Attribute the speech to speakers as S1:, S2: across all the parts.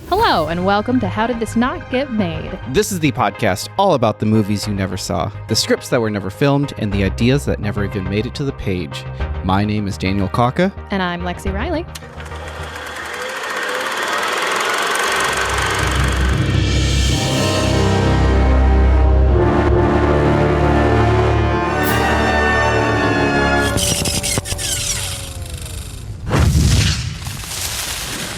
S1: Hello, and welcome to How Did This Not Get Made?
S2: This is the podcast all about the movies you never saw, the scripts that were never filmed, and the ideas that never even made it to the page. My name is Daniel Kaka.
S1: And I'm Lexcee Riley.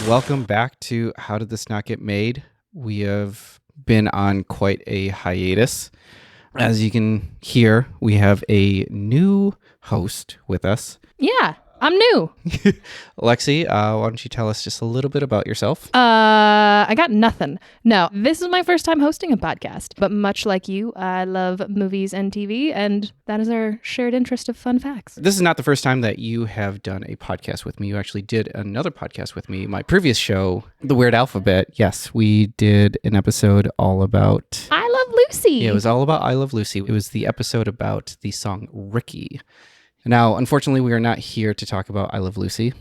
S2: Welcome back to How Did This Not Get Made? We have been on quite a hiatus. As you can hear, we have a new host with us.
S1: Yeah, I'm new.
S2: Lexi, why don't you tell us just a little bit about yourself?
S1: I got nothing. No, this is my first time hosting a podcast. But much like you, I love movies and TV, and that is our shared interest of fun facts.
S2: This is not the first time that you have done a podcast with me. You actually did another podcast with me. My previous show, The Weird Alphabet, yes, we did an episode all about...
S1: I Love Lucy.
S2: Yeah, it was all about I Love Lucy. It was the episode about the song Ricky. Now, unfortunately, we are not here to talk about I Love Lucy.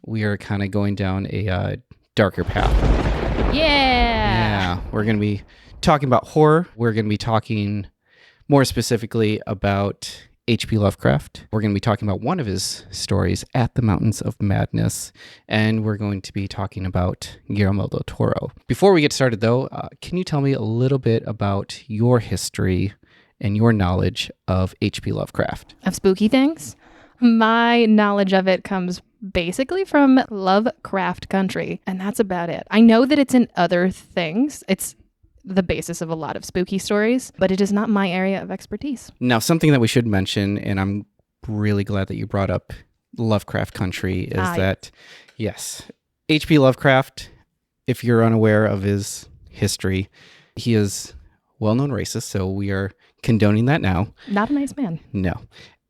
S2: We are kind of going down a darker path.
S1: Yeah.
S2: We're going to be talking about horror. We're going to be talking more specifically about H.P. Lovecraft. We're going to be talking about one of his stories, At the Mountains of Madness. And we're going to be talking about Guillermo del Toro. Before we get started, though, can you tell me a little bit about your history and your knowledge of H.P. Lovecraft?
S1: Of spooky things? My knowledge of it comes basically from Lovecraft country, and that's about it. I know that it's in other things. It's the basis of a lot of spooky stories, but it is not my area of expertise.
S2: Now, something that we should mention, and I'm really glad that you brought up Lovecraft country, is that, yes, H.P. Lovecraft, if you're unaware of his history, he is well-known racist, so we are condoning that now.
S1: Not a nice man.
S2: No.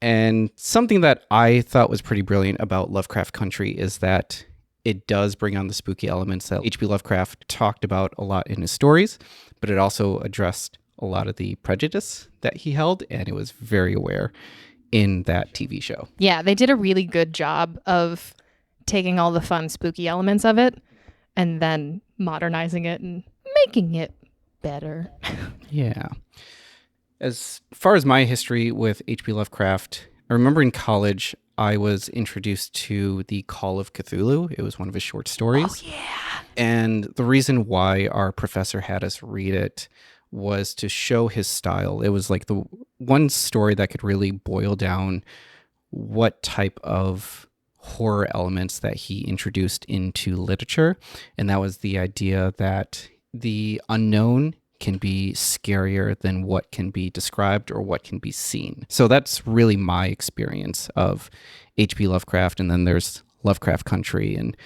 S2: And something that I thought was pretty brilliant about Lovecraft country is that it does bring on the spooky elements that H.P. Lovecraft talked about a lot in his stories, but it also addressed a lot of the prejudice that he held, and it was very aware in that TV show.
S1: Yeah, they did a really good job of taking all the fun, spooky elements of it and then modernizing it and making it better.
S2: Yeah. As far as my history with H.P. Lovecraft, I remember in college, I was introduced to The Call of Cthulhu. It was one of his short stories.
S1: Oh, yeah.
S2: And the reason why our professor had us read it was to show his style. It was like the one story that could really boil down what type of horror elements that he introduced into literature. And that was the idea that the unknown can be scarier than what can be described or what can be seen. So that's really my experience of H.P. Lovecraft. And then there's Lovecraft country. And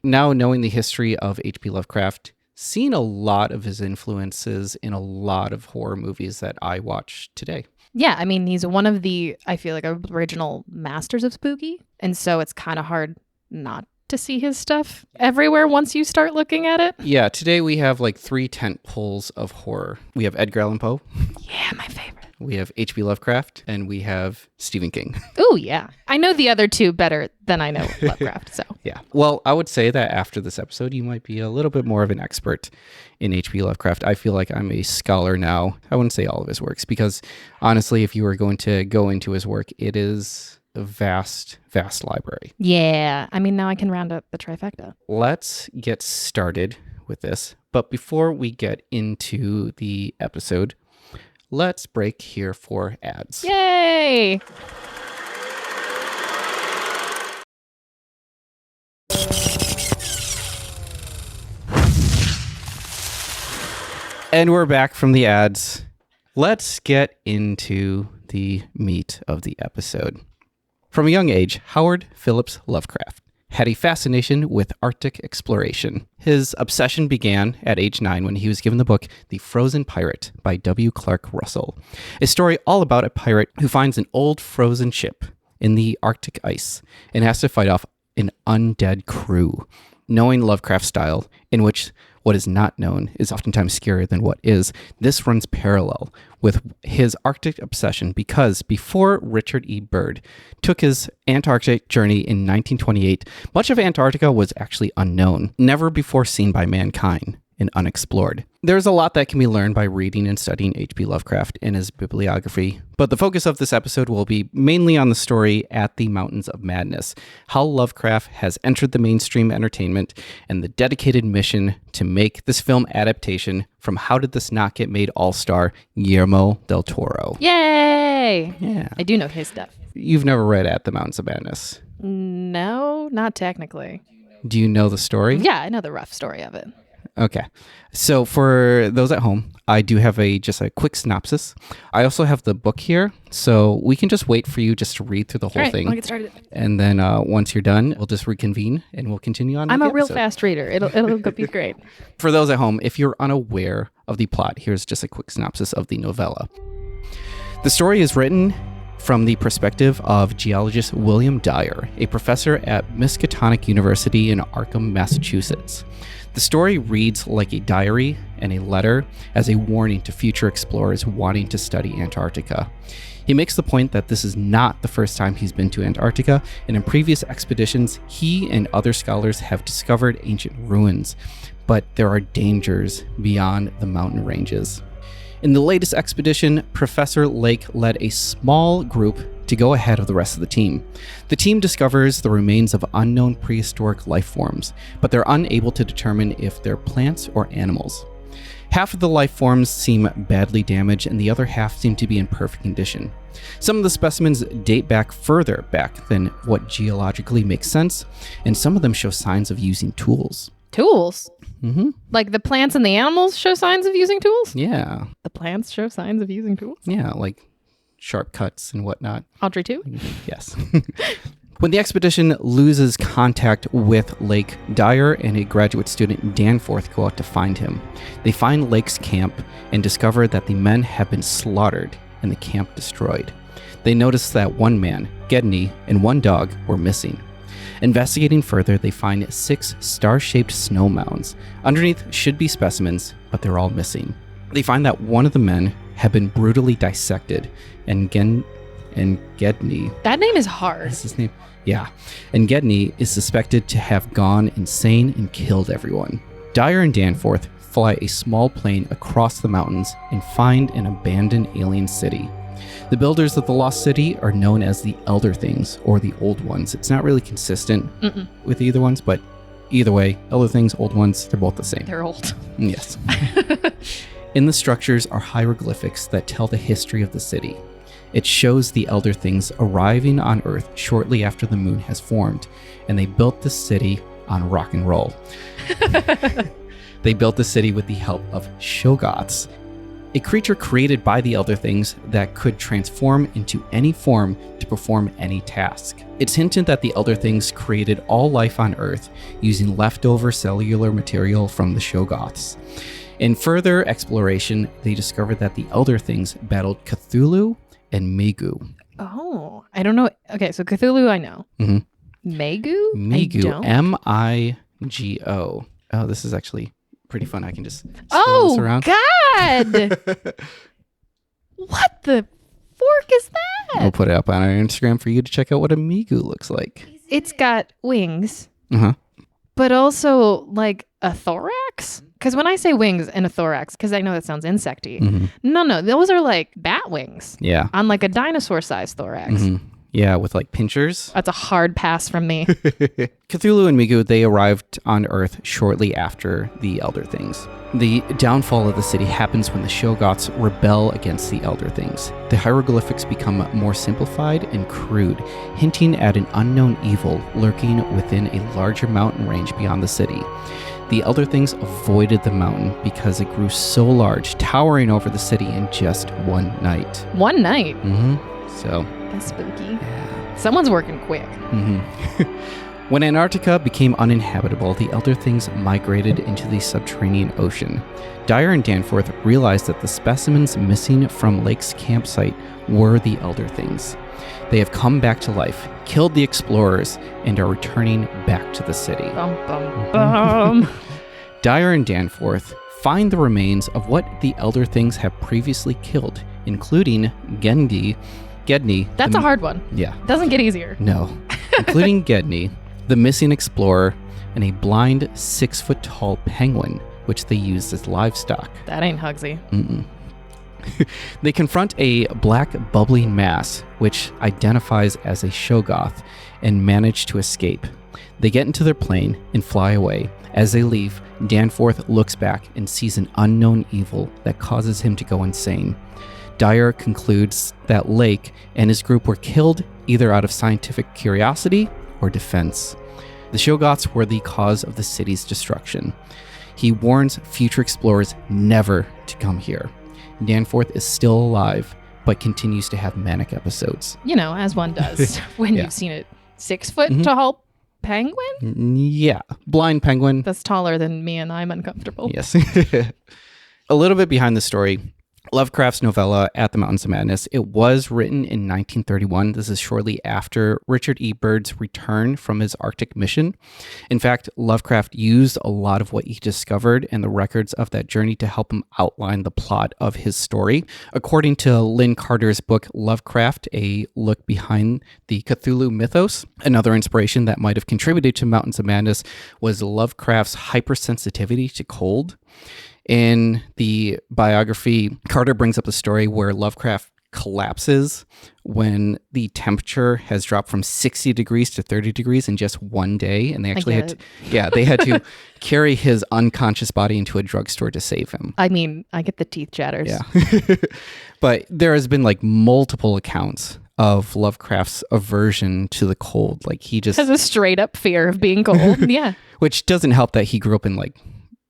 S2: now knowing the history of H.P. Lovecraft, seeing a lot of his influences in a lot of horror movies that I watch today.
S1: Yeah, I mean, he's one of the, I feel like, original masters of spooky. And so it's kind of hard not to see his stuff everywhere once you start looking at it.
S2: Yeah, today we have like 3 tent poles of horror. We have Edgar Allan Poe.
S1: Yeah, my favorite.
S2: We have H.P. Lovecraft, and we have Stephen King.
S1: Oh, yeah. I know the other two better than I know Lovecraft, so.
S2: Yeah. Well, I would say that after this episode, you might be a little bit more of an expert in H.P. Lovecraft. I feel like I'm a scholar now. I wouldn't say all of his works, because honestly, if you were going to go into his work, it is a vast, vast library.
S1: Yeah. I mean, now I can round up the trifecta.
S2: Let's get started with this. But before we get into the episode, let's break here for ads.
S1: Yay!
S2: And we're back from the ads. Let's get into the meat of the episode. From a young age, Howard Phillips Lovecraft had a fascination with Arctic exploration. His obsession began at age 9 when he was given the book The Frozen Pirate by W. Clark Russell, a story all about a pirate who finds an old frozen ship in the Arctic ice and has to fight off an undead crew. Knowing Lovecraft's style, in which what is not known is oftentimes scarier than what is. This runs parallel with his Arctic obsession because before Richard E. Byrd took his Antarctic journey in 1928, much of Antarctica was actually unknown, never before seen by mankind, and unexplored. There's a lot that can be learned by reading and studying H.P. Lovecraft in his bibliography, but the focus of this episode will be mainly on the story At the Mountains of Madness, how Lovecraft has entered the mainstream entertainment, and the dedicated mission to make this film adaptation from How Did This Not Get Made all-star Guillermo del Toro.
S1: Yay!
S2: Yeah.
S1: I do know his stuff.
S2: You've never read At the Mountains of Madness?
S1: No, not technically.
S2: Do you know the story?
S1: Yeah, I know the rough story of it.
S2: Okay. So for those at home, I do have just a quick synopsis. I also have the book here, so we can just wait for you just to read through the whole thing.
S1: I'll get started.
S2: And then once you're done, we'll just reconvene and we'll continue on.
S1: I'm
S2: with
S1: a
S2: the
S1: real
S2: episode.
S1: fast reader. It'll be great.
S2: For those at home, if you're unaware of the plot, here's just a quick synopsis of the novella. The story is written from the perspective of geologist William Dyer, a professor at Miskatonic University in Arkham, Massachusetts. The story reads like a diary and a letter as a warning to future explorers wanting to study Antarctica. He makes the point that this is not the first time he's been to Antarctica, and in previous expeditions, he and other scholars have discovered ancient ruins, but there are dangers beyond the mountain ranges. In the latest expedition, Professor Lake led a small group to go ahead of the rest of the team. The team discovers the remains of unknown prehistoric life forms, but they're unable to determine if they're plants or animals. Half of the life forms seem badly damaged, and the other half seem to be in perfect condition. Some of the specimens date back further back than what geologically makes sense, and some of them show signs of using tools.
S1: Tools?
S2: Mm-hmm.
S1: Like the plants and the animals show signs of using tools?
S2: Yeah.
S1: The plants show signs of using tools?
S2: Yeah, like sharp cuts and whatnot.
S1: Audrey too?
S2: Yes. When the expedition loses contact with Lake, Dyer and a graduate student, Danforth, go out to find him. They find Lake's camp and discover that the men have been slaughtered and the camp destroyed. They notice that one man, Gedney, and one dog were missing. Investigating further, they find 6 star-shaped snow mounds. Underneath should be specimens, but they're all missing. They find that one of the men had been brutally dissected, and Gedney...
S1: That name is hard.
S2: That's his name? Yeah. And Gedney is suspected to have gone insane and killed everyone. Dyer and Danforth fly a small plane across the mountains and find an abandoned alien city. The builders of the lost city are known as the Elder Things, or the Old Ones. It's not really consistent with either ones, but either way, Elder Things, Old Ones, they're both the same.
S1: They're old.
S2: Yes. In the structures are hieroglyphics that tell the history of the city. It shows the Elder Things arriving on Earth shortly after the moon has formed, and they built the city on rock and roll. They built the city with the help of Shoggoths, a creature created by the Elder Things that could transform into any form to perform any task. It's hinted that the Elder Things created all life on Earth using leftover cellular material from the Shoggoths. In further exploration, they discovered that the Elder Things battled Cthulhu and Megu.
S1: Oh, I don't know. Okay, so Cthulhu I know.
S2: Mm-hmm.
S1: Megu?
S2: Megu, M-I-G-O. Oh, this is actually pretty fun. I can just scroll this around.
S1: God! What the fork is that?
S2: We'll put it up on our Instagram for you to check out what a Megu looks like.
S1: It's got wings,
S2: Uh-huh.
S1: but also like a thorax. Because when I say wings and a thorax, because I know that sounds insecty.
S2: Mm-hmm.
S1: No, those are like bat wings
S2: Yeah.
S1: on like a dinosaur-sized thorax.
S2: Mm-hmm. Yeah, with like pinchers.
S1: That's a hard pass from me.
S2: Cthulhu and Megu, they arrived on Earth shortly after the Elder Things. The downfall of the city happens when the Shoggoths rebel against the Elder Things. The hieroglyphics become more simplified and crude, hinting at an unknown evil lurking within a larger mountain range beyond the city. The Elder Things avoided the mountain because it grew so large, towering over the city in just one night.
S1: One night.
S2: Mm-hmm. So...
S1: That's spooky.
S2: yeah.
S1: Someone's working quick.
S2: Mm-hmm. When Antarctica became uninhabitable, the Elder Things migrated into the subterranean ocean. Dyer and Danforth realized that the specimens missing from Lake's campsite were the Elder Things. They have come back to life, killed the explorers, and are returning back to the city.
S1: Bum, bum, bum.
S2: Dyer and Danforth find the remains of what the Elder Things have previously killed, including Gedney.
S1: That's a hard one.
S2: Yeah.
S1: Doesn't get easier.
S2: No. Including Gedney, the missing explorer, and a blind 6-foot-tall penguin, which they used as livestock.
S1: That ain't Hugsy.
S2: Mm-mm. They confront a black bubbling mass, which identifies as a Shoggoth, and manage to escape. They get into their plane and fly away. As they leave, Danforth looks back and sees an unknown evil that causes him to go insane. Dyer concludes that Lake and his group were killed either out of scientific curiosity or defense. The Shoggoths were the cause of the city's destruction. He warns future explorers never to come here. Danforth is still alive, but continues to have manic episodes.
S1: You know, as one does when you've seen a 6-foot tall penguin?
S2: Yeah. Blind penguin.
S1: That's taller than me and I'm uncomfortable.
S2: Yes. A little bit behind the story. Lovecraft's novella, At the Mountains of Madness, it was written in 1931. This is shortly after Richard E. Byrd's return from his Arctic mission. In fact, Lovecraft used a lot of what he discovered and the records of that journey to help him outline the plot of his story. According to Lynn Carter's book, Lovecraft, A Look Behind the Cthulhu Mythos, another inspiration that might have contributed to Mountains of Madness was Lovecraft's hypersensitivity to cold. In the biography, Carter brings up the story where Lovecraft collapses when the temperature has dropped from 60 degrees to 30 degrees in just one day. And they actually they had to carry his unconscious body into a drugstore to save him.
S1: I mean, I get the teeth chatters.
S2: Yeah. But there has been like multiple accounts of Lovecraft's aversion to the cold. Like he just
S1: has a straight up fear of being cold. Yeah.
S2: Which doesn't help that he grew up in like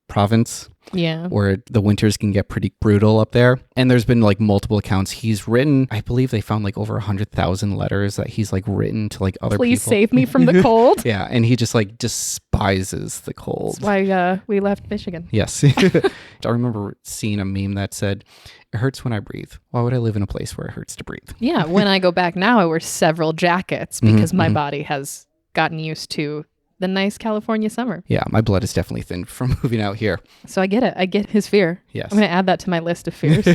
S2: province.
S1: Yeah.
S2: Where the winters can get pretty brutal up there. And there's been like multiple accounts. He's written, I believe they found like over 100,000 letters that he's like written to like other
S1: Please
S2: people.
S1: save me from the cold.
S2: Yeah. And he just like despises the cold.
S1: That's why we left Michigan.
S2: Yes. I remember seeing a meme that said, it hurts when I breathe. Why would I live in a place where it hurts to breathe?
S1: Yeah. When I go back now, I wear several jackets because my body has gotten used to the nice California summer.
S2: Yeah, my blood is definitely thinned from moving out here.
S1: So I get it. I get his fear.
S2: Yes.
S1: I'm going to add that to my list of fears.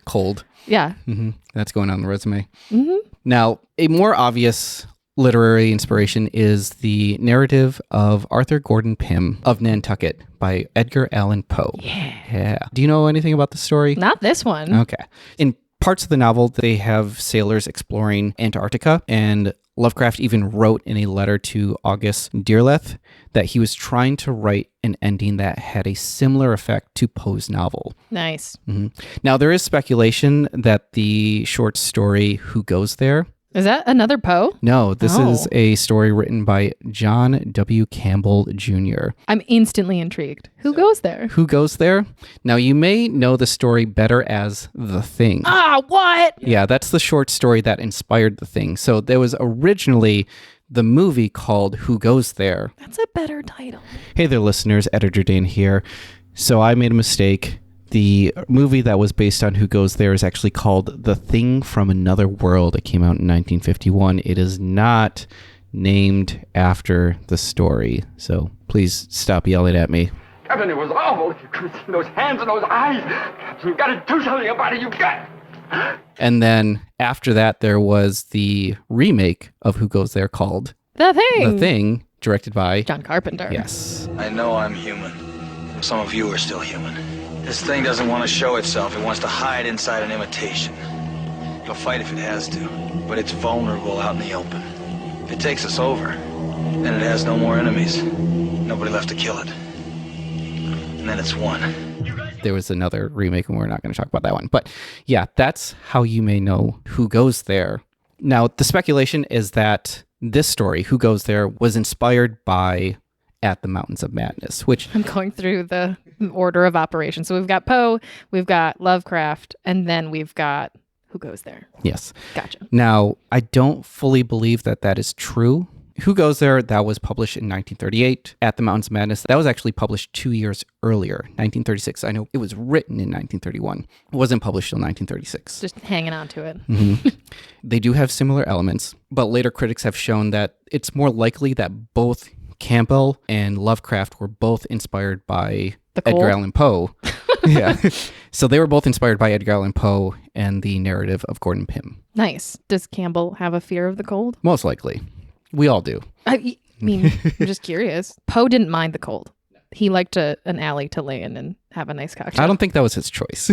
S2: Cold.
S1: Yeah.
S2: Mm-hmm. That's going on the resume. Mm-hmm. Now, a more obvious literary inspiration is the narrative of Arthur Gordon Pym of Nantucket by Edgar Allan Poe. Yeah. Do you know anything about the story?
S1: Not this one.
S2: Okay. In parts of the novel, they have sailors exploring Antarctica, and Lovecraft even wrote in a letter to August Derleth that he was trying to write an ending that had a similar effect to Poe's novel.
S1: Nice.
S2: Mm-hmm. Now, there is speculation that the short story Who Goes There?
S1: Is that another Poe?
S2: No, this is a story written by John W. Campbell Jr.
S1: I'm instantly intrigued. Who goes there?
S2: Who Goes There? Now, you may know the story better as The Thing.
S1: Ah, what?
S2: Yeah, that's the short story that inspired The Thing. So there was originally the movie called Who Goes There?
S1: That's a better title.
S2: Hey there, listeners. Editor Dan here. So I made a mistake. The movie that was based on Who Goes There is actually called The Thing from Another World. It came out in 1951. It is not named after the story. So please stop yelling at me.
S3: Captain, it was awful. You could see those hands and those eyes. Captain, you gotta do something about it. You got.
S2: And then after that, there was the remake of Who Goes There called
S1: The Thing.
S2: The Thing, directed by
S1: John Carpenter.
S2: Yes.
S4: I know I'm human. Some of you are still human. This thing doesn't want to show itself. It wants to hide inside an imitation. It'll fight if it has to, but it's vulnerable out in the open. If it takes us over, then it has no more enemies. Nobody left to kill it. And then it's won.
S2: There was another remake, and we're not going to talk about that one. But yeah, that's how you may know Who Goes There. Now, the speculation is that this story, Who Goes There, was inspired by At the Mountains of Madness, which...
S1: I'm going through the order of operations. So we've got Poe, we've got Lovecraft, and then we've got Who Goes There.
S2: Yes.
S1: Gotcha.
S2: Now, I don't fully believe that that is true. Who Goes There, that was published in 1938. At the Mountains of Madness, that was actually published 2 years earlier, 1936. I know it was written in 1931. It wasn't published until 1936.
S1: Just hanging on to it.
S2: Mm-hmm. They do have similar elements, but later critics have shown that it's more likely that both Campbell and Lovecraft were both inspired by
S1: The cold?
S2: Edgar Allan Poe. Yeah. So they were both inspired by Edgar Allan Poe and the narrative of Gordon Pym.
S1: Nice. Does Campbell have a fear of the cold?
S2: Most likely. We all do.
S1: I mean, I'm just curious. Poe didn't mind the cold. He liked an alley to lay in and have a nice cocktail.
S2: I don't think that was his choice.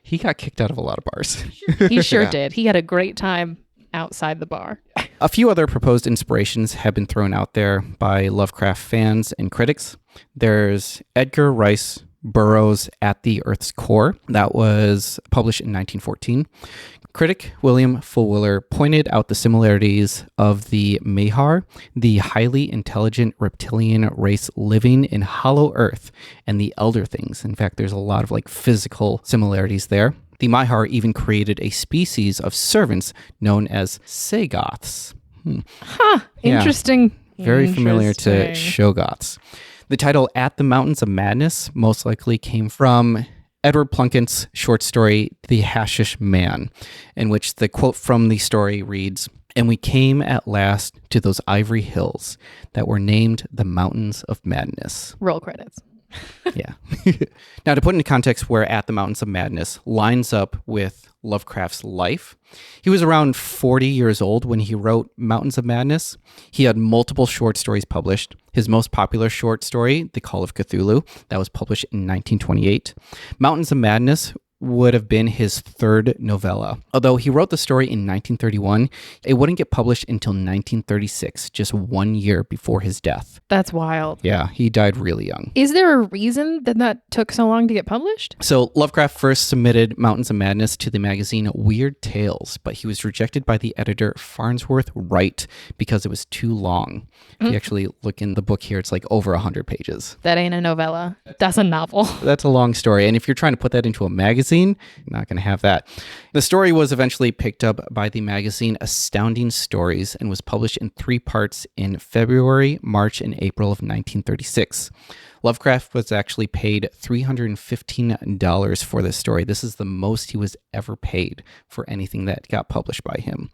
S2: He got kicked out of a lot of bars.
S1: He sure
S2: Yeah.
S1: did. He had a great time outside the bar.
S2: A few other proposed inspirations have been thrown out there by Lovecraft fans and critics. There's Edgar Rice Burroughs' At the Earth's Core. That was published in 1914. Critic William Fulwiller pointed out the similarities of the Mahar, the highly intelligent reptilian race living in Hollow Earth, and the Elder Things. In fact, there's a lot of physical similarities there. The Mahar even created a species of servants known as Sagoths.
S1: Huh.
S2: Yeah.
S1: Interesting.
S2: Very familiar to
S1: Interesting.
S2: Shoggoths. The title At the Mountains of Madness most likely came from Edward Plunkett's short story, The Hashish Man, in which the quote from the story reads, "And we came at last to those ivory hills that were named the Mountains of Madness."
S1: Roll credits.
S2: Yeah. Now, to put into context where At the Mountains of Madness lines up with Lovecraft's life, he was around 40 years old when he wrote Mountains of Madness. He had multiple short stories published. His most popular short story, The Call of Cthulhu, that was published in 1928. Mountains of Madness would have been his third novella. Although he wrote the story in 1931, it wouldn't get published until 1936, just 1 year before his death.
S1: That's wild.
S2: Yeah, he died really young.
S1: Is there a reason that took so long to get published?
S2: So Lovecraft first submitted Mountains of Madness to the magazine Weird Tales, but he was rejected by the editor Farnsworth Wright because it was too long. If you actually look in the book here, it's over 100 pages.
S1: That ain't a novella. That's a novel.
S2: That's a long story. And if you're trying to put that into a magazine, you're not going to have that. The story was eventually picked up by the magazine Astounding Stories and was published in 3 parts in February, March, and April of 1936. Lovecraft was actually paid $315 for this story. This is the most he was ever paid for anything that got published by him.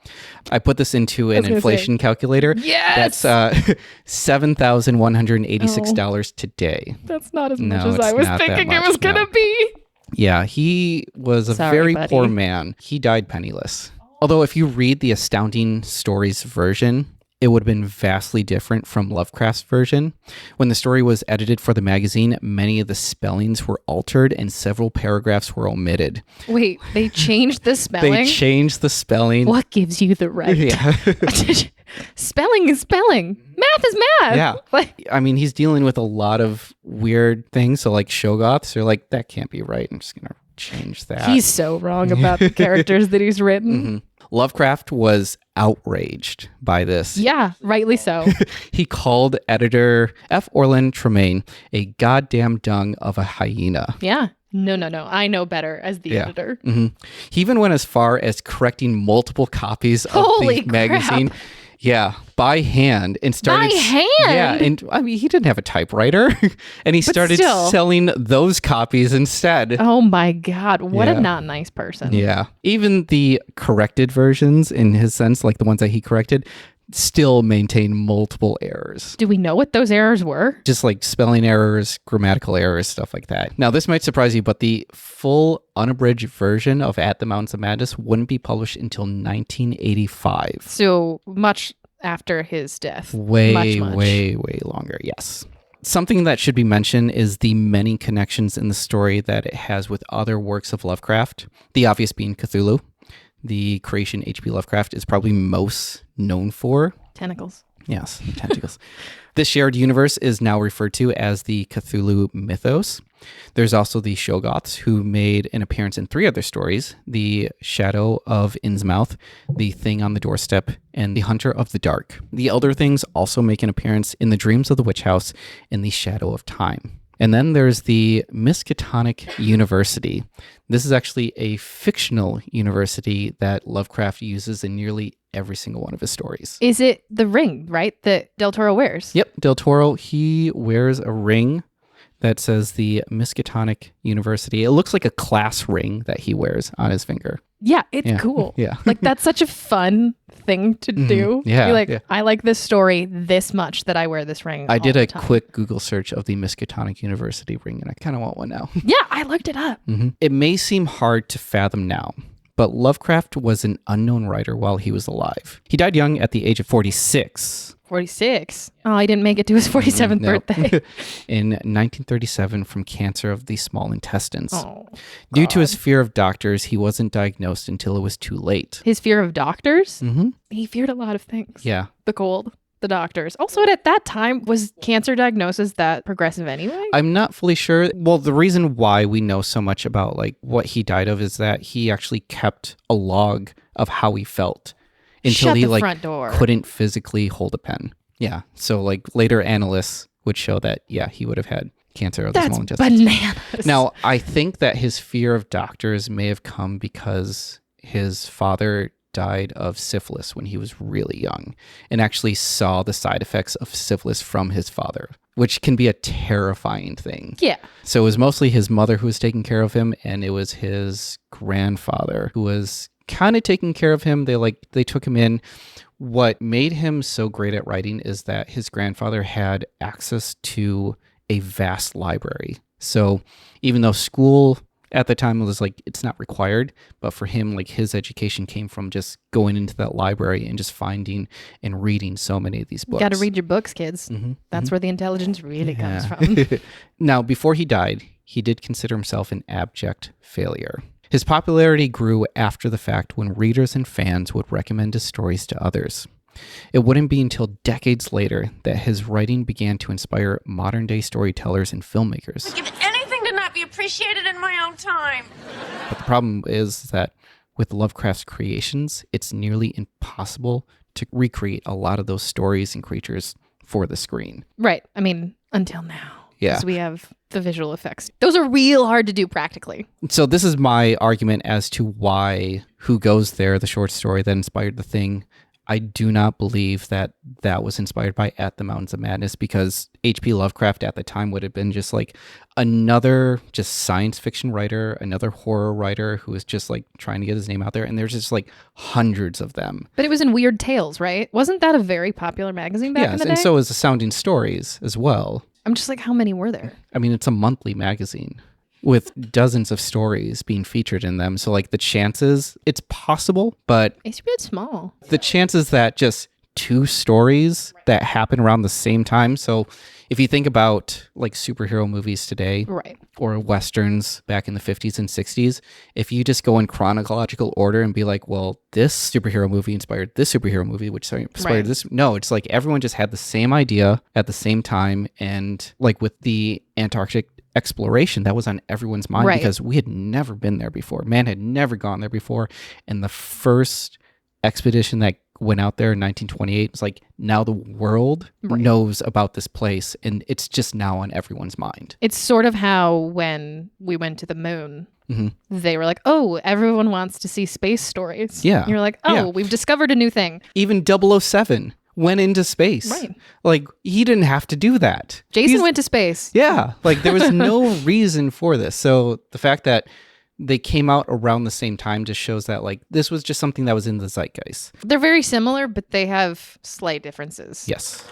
S2: I put this into an inflation calculator.
S1: Yes!
S2: That's $7,186 today.
S1: That's not as
S2: No,
S1: much as
S2: it's
S1: I was
S2: not that
S1: thinking it
S2: much,
S1: was going to
S2: no.
S1: be.
S2: Yeah, he was a
S1: Sorry,
S2: very
S1: buddy.
S2: poor man. He died penniless. Although if you read the Astounding Stories version, it would have been vastly different from Lovecraft's version. When the story was edited for the magazine, many of the spellings were altered and several paragraphs were omitted.
S1: Wait, they changed the spelling?
S2: They changed the spelling.
S1: What gives you the right?
S2: Yeah.
S1: Spelling is spelling. Math is math.
S2: Yeah.
S1: Like,
S2: I mean, he's dealing with a lot of weird things. So Shoggoths are that can't be right. I'm just going to change that.
S1: he's so wrong about the characters that he's written.
S2: Lovecraft was outraged by this.
S1: Yeah, rightly so.
S2: He called editor F. Orland Tremaine a goddamn dung of a hyena.
S1: Yeah. No. I know better as the editor.
S2: He even went as far as correcting multiple copies of
S1: Holy
S2: the magazine.
S1: crap.
S2: Yeah, by hand and started.
S1: By hand?
S2: Yeah, and I mean, he didn't have a typewriter, and he started
S1: still.
S2: selling those copies instead.
S1: Oh my God. What
S2: Yeah.
S1: a not nice person.
S2: Yeah, even the corrected versions, in his sense, the ones that he corrected, still maintain multiple errors.
S1: Do we know what those errors were?
S2: Just spelling errors, grammatical errors, stuff like that. Now, this might surprise you, but the full unabridged version of At the Mountains of Madness wouldn't be published until 1985.
S1: So much after his death.
S2: Way
S1: Much.
S2: longer, yes. Something that should be mentioned is the many connections in the story that it has with other works of Lovecraft, the obvious being Cthulhu. The creation H.P. Lovecraft is probably most known for.
S1: Tentacles.
S2: Yes, tentacles. This shared universe is now referred to as the Cthulhu mythos. There's also the Shoggoths, who made an appearance in 3 other stories: The Shadow of Innsmouth, The Thing on the Doorstep, and The Hunter of the Dark. The Elder Things also make an appearance in The Dreams of the Witch House and The Shadow of Time. And then there's the Miskatonic University. This is actually a fictional university that Lovecraft uses in nearly every single one of his stories.
S1: Is it the ring, right? That Del Toro wears?
S2: Yep, Del Toro, he wears a ring that says the Miskatonic University. It looks like a class ring that he wears on his finger.
S1: Yeah, it's cool.
S2: Yeah.
S1: Like, that's such a fun thing to do.
S2: Yeah,
S1: Be like,
S2: yeah.
S1: I like this story this much that I wear this ring.
S2: I
S1: all
S2: did
S1: the
S2: a
S1: time.
S2: quick Google search of the Miskatonic University ring, and I kind of want one now.
S1: Yeah, I looked it up.
S2: It may seem hard to fathom now, but Lovecraft was an unknown writer while he was alive. He died young at the age of 46.
S1: 46. Oh, he didn't make it to his 47th
S2: No.
S1: birthday.
S2: In 1937 from cancer of the small intestines.
S1: Oh,
S2: Due to his fear of doctors, he wasn't diagnosed until it was too late.
S1: his fear of doctors?
S2: Mm-hmm.
S1: He feared a lot of things.
S2: Yeah.
S1: The cold, the doctors. Also, at that time, was cancer diagnosis that progressive anyway?
S2: I'm not fully sure. Well, the reason why we know so much about like what he died of is that he actually kept a log of how he felt until
S1: Shut
S2: he
S1: the
S2: like
S1: front door.
S2: couldn't physically hold a pen. Yeah. So like later analysts would show that he would have had cancer of the
S1: That's
S2: small intestines.
S1: bananas.
S2: Now, I think that his fear of doctors may have come because his father died of syphilis when he was really young and actually saw the side effects of syphilis from his father, which can be a terrifying thing.
S1: Yeah.
S2: So it was mostly his mother who was taking care of him, and it was his grandfather who was kind of taking care of him. They took him in. What made him so great at writing is that his grandfather had access to a vast library. So even though school at the time was like, it's not required, but for him, like his education came from just going into that library and just finding and reading so many of these books.
S1: Got to read your books, kids. That's where the intelligence really comes from.
S2: Now, before he died, he did consider himself an abject failure. His popularity grew after the fact when readers and fans would recommend his stories to others. It wouldn't be until decades later that his writing began to inspire modern-day storytellers and filmmakers.
S5: I'd give anything to not be appreciated in my own time.
S2: But the problem is that with Lovecraft's creations, it's nearly impossible to recreate a lot of those stories and creatures for the screen.
S1: Right. I mean, until now.
S2: Yeah.
S1: Because we have the visual effects. Those are real hard to do practically.
S2: So this is my argument as to why Who Goes There, the short story that inspired The Thing. I do not believe that that was inspired by At the Mountains of Madness, because H.P. Lovecraft at the time would have been just like another just science fiction writer, another horror writer who was just like trying to get his name out there. And there's just like hundreds of them.
S1: But it was in Weird Tales, right? Wasn't that a very popular magazine back in
S2: Yes,
S1: the day?
S2: and so is Astounding Stories as well.
S1: I'm just like, how many were there?
S2: I mean, it's a monthly magazine with dozens of stories being featured in them. So like the chances, it's possible, but
S1: It's a bit small.
S2: the chances that just two stories that happen around the same time. So if you think about like superhero movies today,
S1: Right.
S2: or westerns back in the 50s and 60s, if you just go in chronological order and be like, well, this superhero movie inspired this superhero movie, which inspired
S1: Right.
S2: this. No, it's like everyone just had the same idea at the same time. And like with the Antarctic exploration, that was on everyone's mind
S1: Right.
S2: because we had never been there before. Man had never gone there before. And the first expedition that went out there in 1928, it's like now the world
S1: Right.
S2: knows about this place, and it's just now on everyone's mind.
S1: It's sort of how when we went to the moon,
S2: Mhm.
S1: they were like, oh, everyone wants to see space stories.
S2: Yeah.
S1: You're like, oh,
S2: Yeah.
S1: we've discovered a new thing.
S2: Even 007 went into space.
S1: Right.
S2: Like, he didn't have to do that.
S1: Jason went to space.
S2: Yeah. Like, there was no reason for this. So the fact that they came out around the same time just shows that, like, this was just something that was in the zeitgeist.
S1: They're very similar, but they have slight differences.
S2: Yes.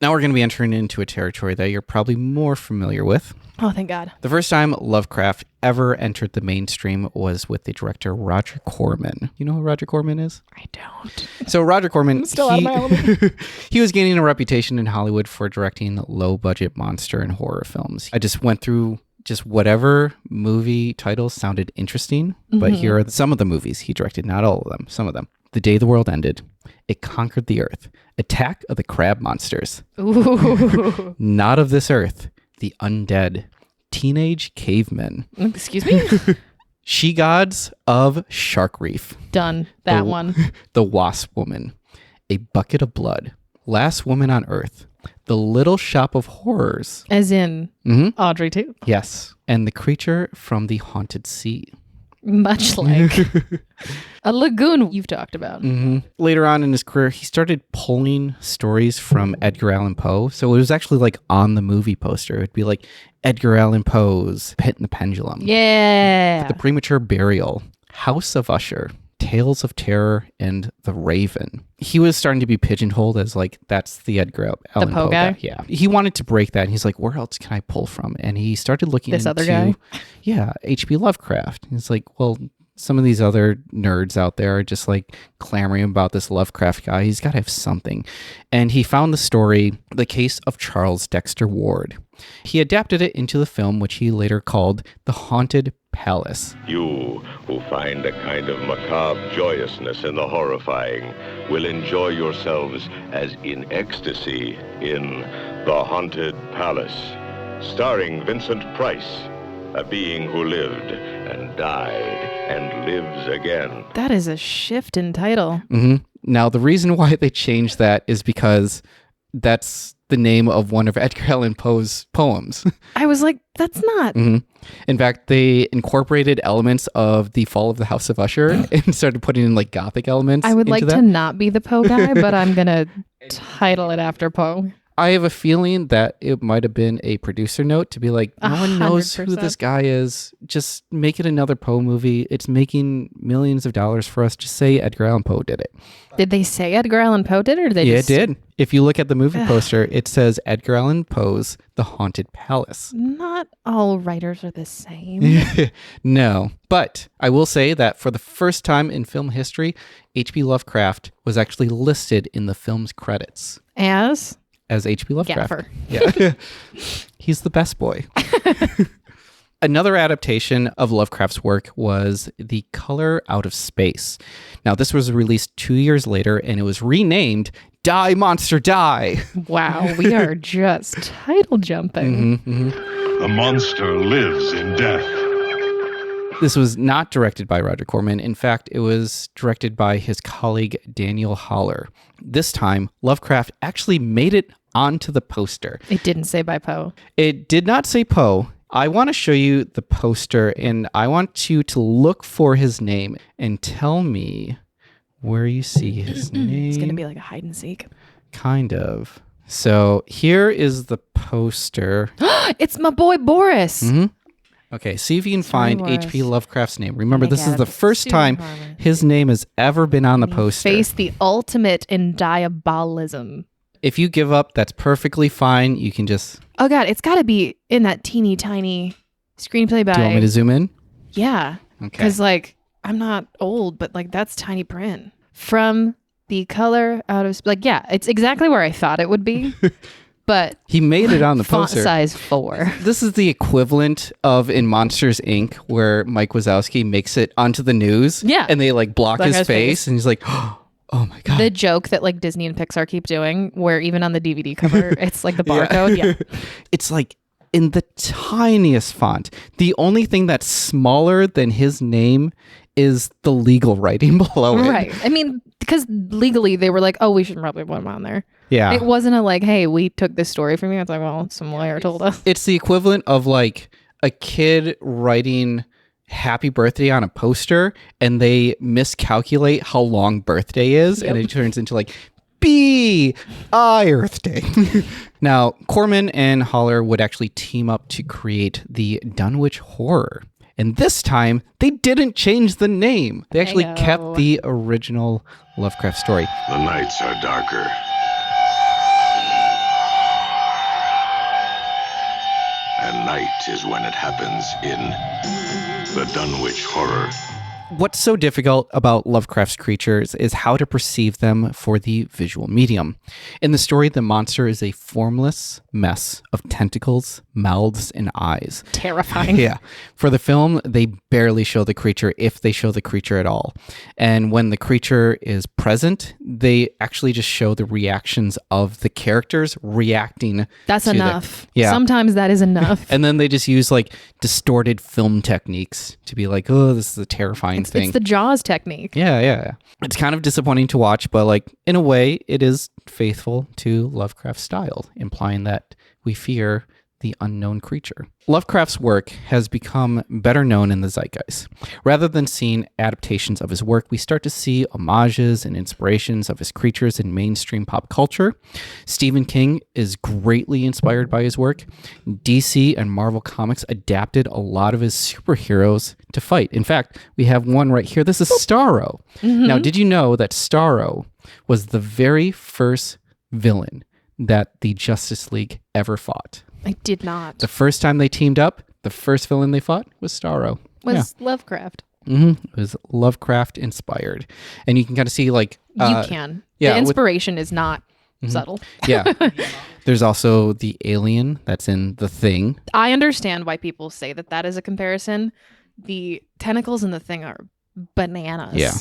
S2: Now we're going to be entering into a territory that you're probably more familiar with.
S1: Oh, thank God.
S2: The first time Lovecraft ever entered the mainstream was with the director Roger Corman. You know who Roger Corman is?
S1: I don't.
S2: So Roger Corman,
S1: I'm still out of my element.
S2: he was gaining a reputation in Hollywood for directing low-budget monster and horror films. I just went through just whatever movie titles sounded interesting, but here are some of the movies he directed, not all of them, some of them. The Day the World Ended, It Conquered the Earth, Attack of the Crab Monsters,
S1: Ooh.
S2: Not of This Earth, The Undead, Teenage Cavemen,
S1: Excuse me?
S2: She Gods of Shark Reef,
S1: Done. That
S2: The-
S1: one.
S2: The Wasp Woman, A Bucket of Blood, Last Woman on Earth, The Little Shop of Horrors,
S1: As in
S2: Mhm.
S1: Audrey, too.
S2: yes, and The Creature from the Haunted Sea.
S1: Much like a lagoon you've talked about.
S2: Later on in his career, he started pulling stories from Edgar Allan Poe. So it was actually like on the movie poster. It'd be like Edgar Allan Poe's Pit and the Pendulum.
S1: Yeah.
S2: The Premature Burial, House of Usher, Tales of Terror, and The Raven. He was starting to be pigeonholed as like, that's the Edgar Allan
S1: Poe guy?
S2: Yeah. He wanted to break that. And he's like, where else can I pull from? And he started looking
S1: This
S2: into,
S1: other guy?
S2: Yeah, H.P. Lovecraft. He's like, well, some of these other nerds out there are just like clamoring about this Lovecraft guy. He's got to have something. And he found the story, The Case of Charles Dexter Ward. He adapted it into the film, which he later called The Haunted Palace.
S6: You who find a kind of macabre joyousness in the horrifying will enjoy yourselves as in ecstasy in The Haunted Palace, starring Vincent Price, a being who lived and died and lives again.
S1: That is a shift in title.
S2: Now, the reason why they changed that is because that's the name of one of Edgar Allan Poe's poems.
S1: I was like, that's not.
S2: In fact, they incorporated elements of The Fall of the House of Usher and started putting in like Gothic elements.
S1: I would like
S2: into
S1: to
S2: that.
S1: not be the Poe guy, but I'm going to title it after Poe.
S2: I have a feeling that it might have been a producer note to be like, no one knows who
S1: 100%.
S2: this guy is. Just make it another Poe movie. It's making millions of dollars for us. Just say Edgar Allan Poe did it.
S1: Did they say Edgar Allan Poe did it? Or did they
S2: Yeah,
S1: just...
S2: it did. If you look at the movie poster, it says Edgar Allan Poe's The Haunted Palace.
S1: Not all writers are the same.
S2: No, but I will say that for the first time in film history, H.P. Lovecraft was actually listed in the film's credits
S1: As
S2: H.P. Lovecraft.
S1: Gaffer.
S2: Yeah. He's the best boy. Another adaptation of Lovecraft's work was The Color Out of Space. Now, this was released 2 years later, and it was renamed Die Monster Die.
S1: Wow, we are just title jumping.
S6: The monster lives in death.
S2: This was not directed by Roger Corman. In fact, it was directed by his colleague Daniel Haller. This time, Lovecraft actually made it onto the poster.
S1: It didn't say by Poe.
S2: It did not say Poe. I want to show you the poster, and I want you to look for his name and tell me where you see his name.
S1: It's going to be like a hide and seek.
S2: Kind of. So here is the poster.
S1: It's my boy Boris.
S2: Okay, see if you can find
S1: Boris.
S2: H.P. Lovecraft's name. Remember,
S1: my
S2: this is
S1: God,
S2: the
S1: it's
S2: first
S1: super
S2: time
S1: hard.
S2: his name has ever been on the poster.
S1: Face the ultimate in diabolism.
S2: If you give up, that's perfectly fine. You can just...
S1: Oh God, it's got to be in that teeny tiny screenplay by.
S2: Do you want me to zoom in?
S1: Yeah,
S2: Okay.
S1: because like I'm not old, but like that's tiny print from The Color Out of like yeah, it's exactly where I thought it would be, but
S2: He made it on the
S1: font
S2: poster.
S1: size 4.
S2: This is the equivalent of in Monsters, Inc., where Mike Wazowski makes it onto the news.
S1: Yeah.
S2: And they like block
S1: Block
S2: his
S1: his
S2: face,
S1: face.
S2: and he's like, oh my God.
S1: The joke that like Disney and Pixar keep doing, where even on the DVD cover, it's like the barcode. Yeah.
S2: It's like in the tiniest font. The only thing that's smaller than his name is the legal writing below it.
S1: Right. I mean, because legally they were like, oh, we should probably put him on there.
S2: Yeah.
S1: It wasn't a like, hey, we took this story from you. It's like, well, some lawyer told us.
S2: It's the equivalent of like a kid writing happy birthday on a poster and they miscalculate how long birthday is and it turns into like Earth Day. Now, Corman and Haller would actually team up to create the Dunwich Horror. And this time, they didn't change the name. They actually
S1: Heyo.
S2: kept the original Lovecraft story.
S6: The nights are darker. And night is when it happens in the Dunwich Horror.
S2: What's so difficult about Lovecraft's creatures is how to perceive them for the visual medium. In the story, the monster is a formless mess of tentacles, mouths, and eyes.
S1: Terrifying.
S2: Yeah. For the film, they barely show the creature, if they show the creature at all. And when the creature is present, they actually just show the reactions of the characters reacting.
S1: That's
S2: to
S1: enough.
S2: Yeah.
S1: Sometimes that is enough.
S2: And then they just use like distorted film techniques to be like, oh, this is a terrifying thing.
S1: It's the Jaws technique.
S2: Yeah. It's kind of disappointing to watch, but like in a way, it is faithful to Lovecraft's style, implying that we fear the unknown creature. Lovecraft's work has become better known in the zeitgeist. Rather than seeing adaptations of his work, we start to see homages and inspirations of his creatures in mainstream pop culture. Stephen King is greatly inspired by his work. DC and Marvel Comics adapted a lot of his superheroes to fight. In fact, we have one right here. This is Starro. Now, did you know that Starro was the very first villain that the Justice League ever fought?
S1: I did not.
S2: The first time they teamed up, the first villain they fought was Starro.
S1: Was Lovecraft.
S2: It was Lovecraft inspired. And you can kind of see like...
S1: you can.
S2: Yeah,
S1: the inspiration is not subtle.
S2: Yeah. There's also the alien that's in The Thing.
S1: I understand why people say that is a comparison. The tentacles in The Thing are bananas.
S2: Yeah.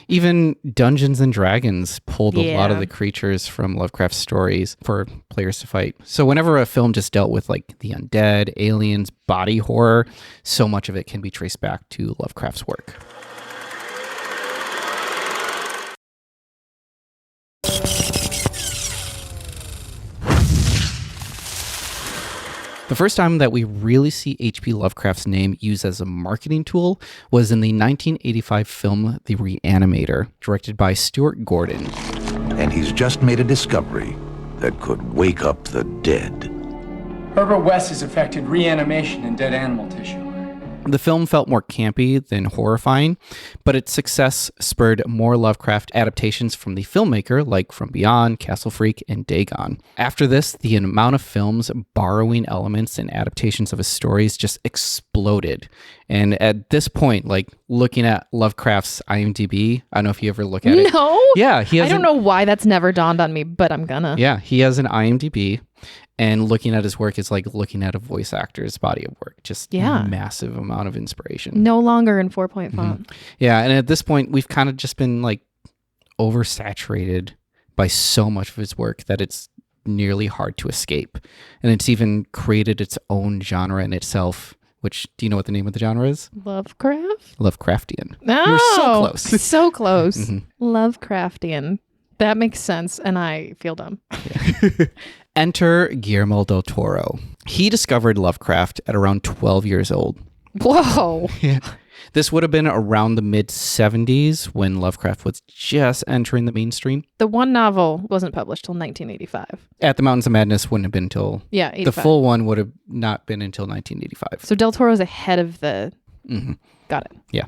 S2: Even Dungeons and Dragons pulled a lot of
S1: Yeah.
S2: the creatures from Lovecraft's stories for players to fight. So whenever a film just dealt with like the undead, aliens, body horror, so much of it can be traced back to Lovecraft's work. The first time that we really see H.P. Lovecraft's name used as a marketing tool was in the 1985 film The Re-Animator, directed by Stuart Gordon.
S7: And he's just made a discovery that could wake up the dead.
S8: Herbert West has effected reanimation in dead animal tissue.
S2: The film felt more campy than horrifying, but its success spurred more Lovecraft adaptations from the filmmaker, like From Beyond, Castle Freak, and Dagon. After this, the amount of films borrowing elements and adaptations of his stories just exploded. And at this point, like looking at Lovecraft's IMDb, I don't know if you ever look at it.
S1: No?
S2: Yeah, he has
S1: I don't know why that's never dawned on me, but I'm gonna.
S2: Yeah, he has an IMDb. And looking at his work is like looking at a voice actor's body of work. Just massive amount of inspiration.
S1: No longer in 4-point font.
S2: Yeah, and at this point, we've kind of just been like oversaturated by so much of his work that it's nearly hard to escape. And it's even created its own genre in itself, which, do you know what the name of the genre is?
S1: Lovecraft?
S2: Lovecraftian.
S1: Oh,
S2: You're so close.
S1: So close. Lovecraftian. That makes sense, and I feel dumb.
S2: Enter Guillermo del Toro. He discovered Lovecraft at around 12 years old.
S1: Whoa.
S2: Yeah. This would have been around the mid-70s when Lovecraft was just entering the mainstream.
S1: The one novel wasn't published till 1985.
S2: At the Mountains of Madness wouldn't have been until...
S1: Yeah, 85.
S2: The full one would have not been until 1985.
S1: So Del Toro's ahead of the... Got it.
S2: Yeah.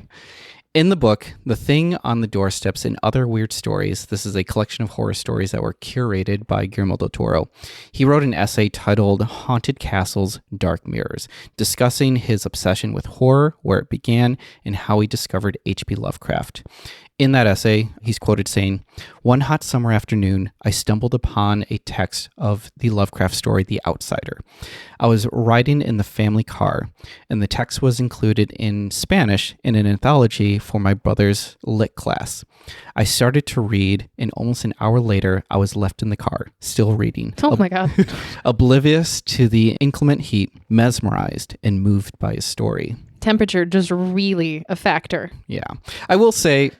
S2: In the book, The Thing on the Doorsteps and Other Weird Stories, this is a collection of horror stories that were curated by Guillermo del Toro. He wrote an essay titled Haunted Castles, Dark Mirrors, discussing his obsession with horror, where it began, and how he discovered H.P. Lovecraft. In that essay, he's quoted saying, "One hot summer afternoon, I stumbled upon a text of the Lovecraft story, The Outsider. I was riding in the family car, and the text was included in Spanish in an anthology for my brother's lit class. I started to read, and almost an hour later, I was left in the car, still reading.
S1: Oh my God.
S2: Oblivious to the inclement heat, mesmerized and moved by his story."
S1: Temperature just really a factor.
S2: Yeah. I will say,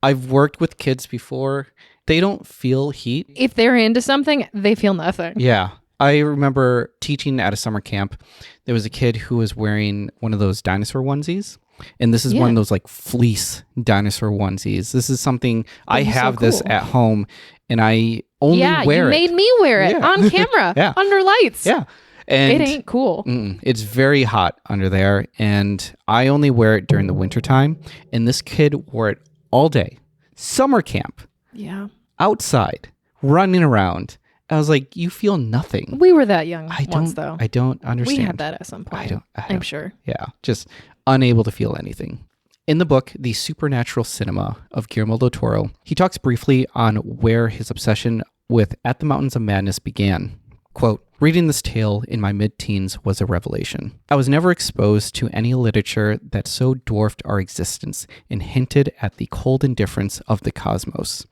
S2: I've worked with kids before. They don't feel heat.
S1: If they're into something, they feel nothing.
S2: Yeah. I remember teaching at a summer camp. There was a kid who was wearing one of those dinosaur onesies. And this is one of those like fleece dinosaur onesies. This is something I have this at home, and I only wear it.
S1: Yeah, you made me wear it on camera, under lights.
S2: Yeah. And
S1: it ain't cool.
S2: It's very hot under there, and I only wear it during the wintertime. And this kid wore it all day. Summer camp.
S1: Yeah.
S2: Outside, running around. I was like, you feel nothing.
S1: We were that young once, though.
S2: I don't understand.
S1: We had that at some point. I'm sure.
S2: Yeah, just unable to feel anything. In the book, The Supernatural Cinema of Guillermo del Toro, he talks briefly on where his obsession with At the Mountains of Madness began. Quote, "Reading this tale in my mid-teens was a revelation. I was never exposed to any literature that so dwarfed our existence and hinted at the cold indifference of the cosmos.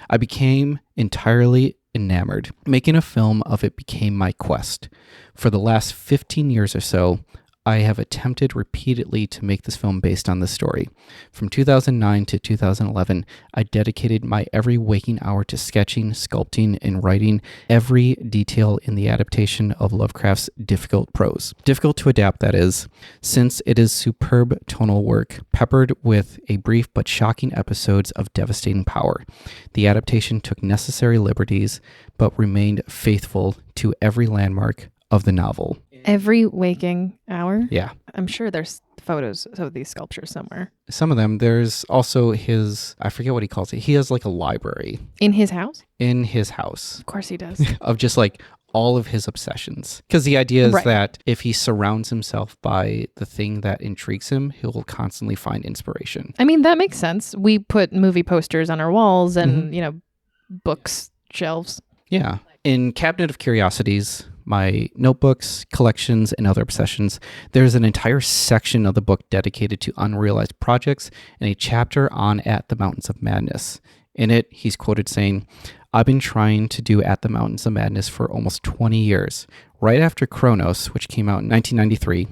S2: I became entirely enamored. Making a film of it became my quest. For the last 15 years or so, I have attempted repeatedly to make this film based on this story. From 2009 to 2011, I dedicated my every waking hour to sketching, sculpting, and writing every detail in the adaptation of Lovecraft's difficult prose. Difficult to adapt, that is, since it is superb tonal work, peppered with a brief but shocking episodes of devastating power. The adaptation took necessary liberties, but remained faithful to every landmark of the novel.
S1: Every waking hour?
S2: Yeah.
S1: I'm sure there's photos of these sculptures somewhere.
S2: Some of them. There's also his, I forget what he calls it. He has like a library.
S1: In his house?
S2: In his house.
S1: Of course he does.
S2: Of just like all of his obsessions. Because the idea is that if he surrounds himself by the thing that intrigues him, he'll constantly find inspiration.
S1: I mean, that makes sense. We put movie posters on our walls and, books, shelves.
S2: Yeah. In Cabinet of Curiosities, my notebooks, collections, and other obsessions, there's an entire section of the book dedicated to unrealized projects and a chapter on At the Mountains of Madness. In it, he's quoted saying, "I've been trying to do At the Mountains of Madness for almost 20 years. Right after Kronos, which came out in 1993,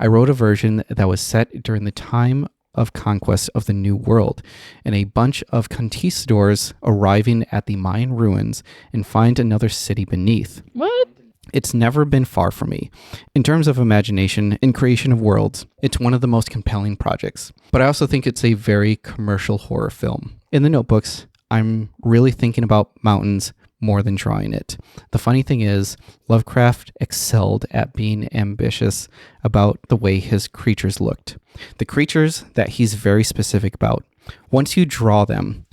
S2: I wrote a version that was set during the time of conquest of the New World, and a bunch of conquistadors arriving at the Mayan ruins and find another city beneath.
S1: What?
S2: It's never been far from me. In terms of imagination and creation of worlds, it's one of the most compelling projects. But I also think it's a very commercial horror film. In the notebooks, I'm really thinking about mountains more than drawing it. The funny thing is, Lovecraft excelled at being ambitious about the way his creatures looked. The creatures that he's very specific about. Once you draw them,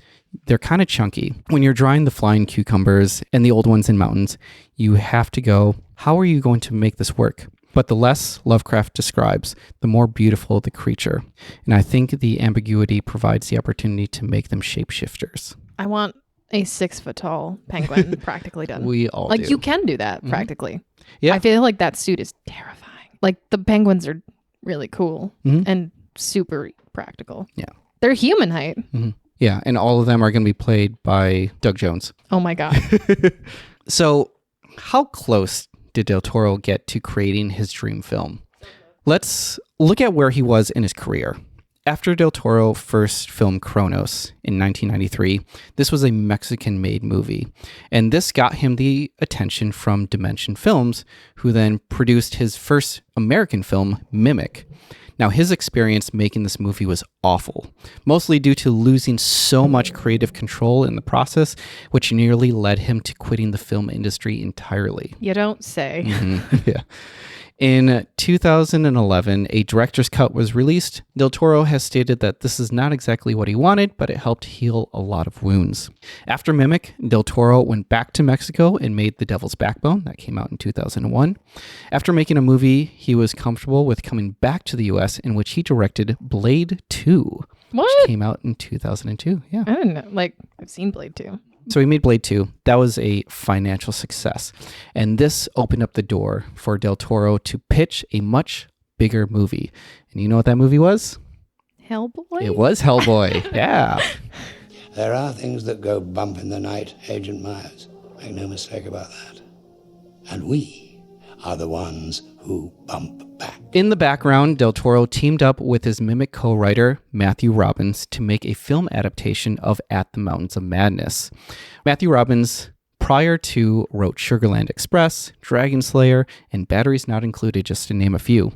S2: they're kind of chunky. When you're drawing the flying cucumbers and the old ones in mountains, you have to go, how are you going to make this work? But the less Lovecraft describes, the more beautiful the creature. And I think the ambiguity provides the opportunity to make them shapeshifters.
S1: I want a 6-foot-tall penguin practically done.
S2: We all
S1: like
S2: do.
S1: You can do that practically.
S2: Yeah.
S1: I feel like that suit is terrifying. Like the penguins are really cool and super practical.
S2: Yeah.
S1: They're human height.
S2: Mm-hmm. Yeah, and all of them are going to be played by Doug Jones.
S1: Oh my God.
S2: So, how close did Del Toro get to creating his dream film? Let's look at where he was in his career. After Del Toro first filmed Kronos in 1993, this was a Mexican-made movie, and this got him the attention from Dimension Films, who then produced his first American film, Mimic. Now, his experience making this movie was awful, mostly due to losing so much creative control in the process, which nearly led him to quitting the film industry entirely.
S1: You don't say.
S2: Mm-hmm. Yeah. In 2011, a director's cut was released. Del Toro has stated that this is not exactly what he wanted, but it helped heal a lot of wounds. After Mimic, Del Toro went back to Mexico and made The Devil's Backbone. That came out in 2001. After making a movie, he was comfortable with coming back to the U.S., in which he directed Blade 2, which came out in 2002. Yeah.
S1: I don't know. Like, I've seen Blade 2.
S2: So he made Blade 2. That was a financial success. And this opened up the door for Del Toro to pitch a much bigger movie. And you know what that movie was?
S1: Hellboy?
S2: It was Hellboy. Yeah.
S9: There are things that go bump in the night, Agent Myers. Make no mistake about that. And we are the ones who bump back.
S2: In the background, Del Toro teamed up with his Mimic co-writer, Matthew Robbins, to make a film adaptation of At the Mountains of Madness. Matthew Robbins, prior to, wrote Sugarland Express, Dragon Slayer, and Batteries Not Included, just to name a few.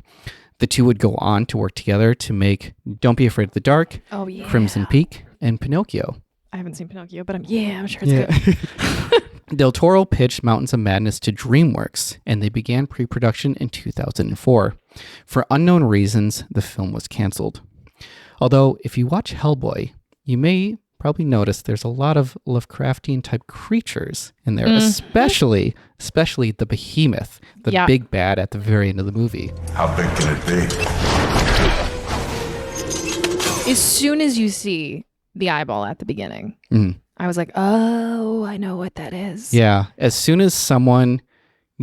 S2: The two would go on to work together to make Don't Be Afraid of the Dark, Crimson Peak, and Pinocchio.
S1: I haven't seen Pinocchio, but I'm sure it's good.
S2: Del Toro pitched Mountains of Madness to DreamWorks, and they began pre-production in 2004. For unknown reasons, the film was canceled. Although, if you watch Hellboy, you may probably notice there's a lot of Lovecraftian-type creatures in there, especially the behemoth, the big bad at the very end of the movie.
S7: How big can it be?
S1: As soon as you see the eyeball at the beginning, I was like, oh, I know what that is.
S2: Yeah. As soon as someone